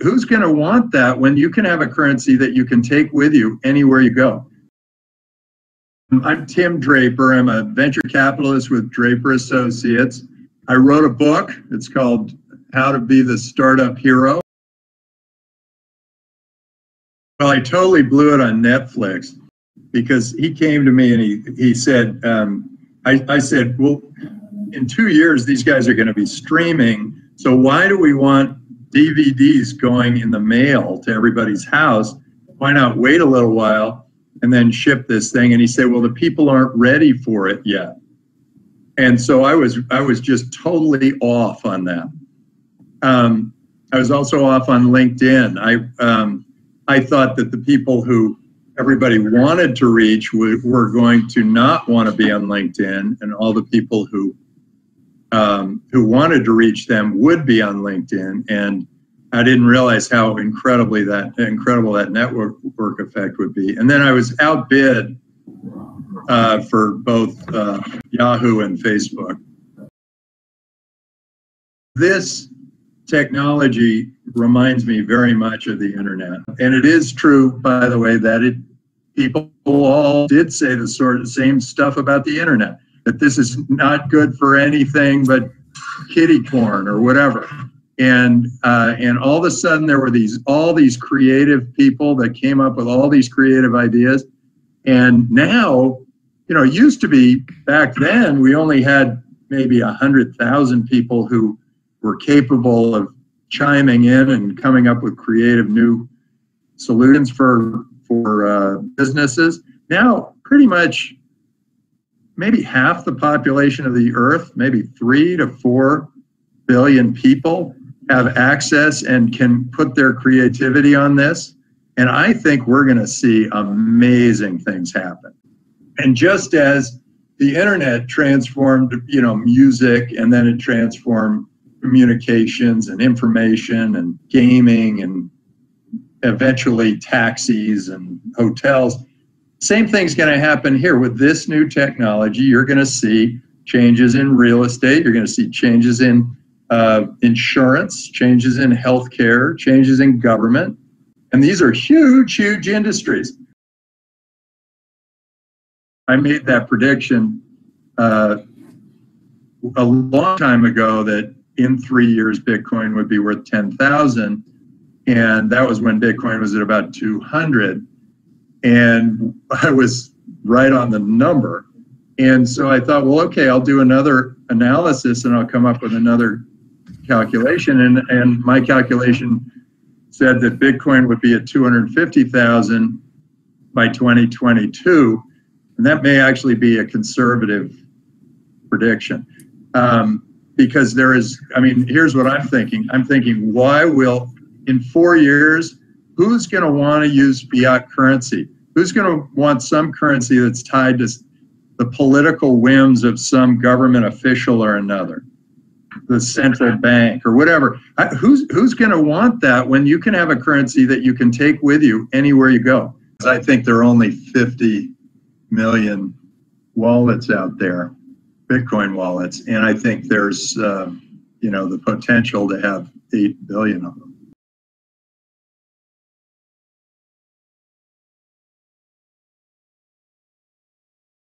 who's going to want that when you can have a currency that you can take with you anywhere you go? I'm Tim Draper. I'm a venture capitalist with Draper Associates. I wrote a book. It's called How to Be the Startup Hero. Well, I totally blew it on Netflix because he came to me and he said, I said, well, in 2 years, these guys are going to be streaming. So why do we want DVDs going in the mail to everybody's house? Why not wait a little while and then ship this thing? And he said, well, the people aren't ready for it yet. And so I was just totally off on that. I was also off on LinkedIn. I thought that the people who everybody wanted to reach were going to not want to be on LinkedIn, and all the people who wanted to reach them would be on LinkedIn. And I didn't realize how incredible that network effect would be. And then I was outbid for both Yahoo and Facebook. This technology reminds me very much of the internet. And it is true, by the way, that people all did say the same stuff about the internet, that this is not good for anything but kitty corn or whatever. And all of a sudden there were all these creative people that came up with all these creative ideas. And now, it used to be back then, we only had maybe 100,000 people who were capable of chiming in and coming up with creative new solutions for businesses. Now, pretty much maybe half the population of the earth, maybe 3 to 4 billion people have access and can put their creativity on this. And I think we're going to see amazing things happen. And just as the internet transformed, music, and then it transformed communications and information and gaming and eventually taxis and hotels, same thing's going to happen here. With this new technology, you're going to see changes in real estate. You're going to see changes in insurance, changes in healthcare, changes in government. And these are huge, huge industries. I made that prediction a long time ago that in 3 years, Bitcoin would be worth 10,000. And that was when Bitcoin was at about 200. And I was right on the number. And so I thought, well, okay, I'll do another analysis and I'll come up with another calculation. And my calculation said that Bitcoin would be at 250,000 by 2022. And that may actually be a conservative prediction. Because here's what I'm thinking. I'm thinking, in 4 years, who's going to want to use fiat currency? Who's going to want some currency that's tied to the political whims of some government official or another, the central bank or whatever? Who's going to want that when you can have a currency that you can take with you anywhere you go? I think there are only 50 million wallets out there, Bitcoin wallets, and I think there's the potential to have 8 billion of them.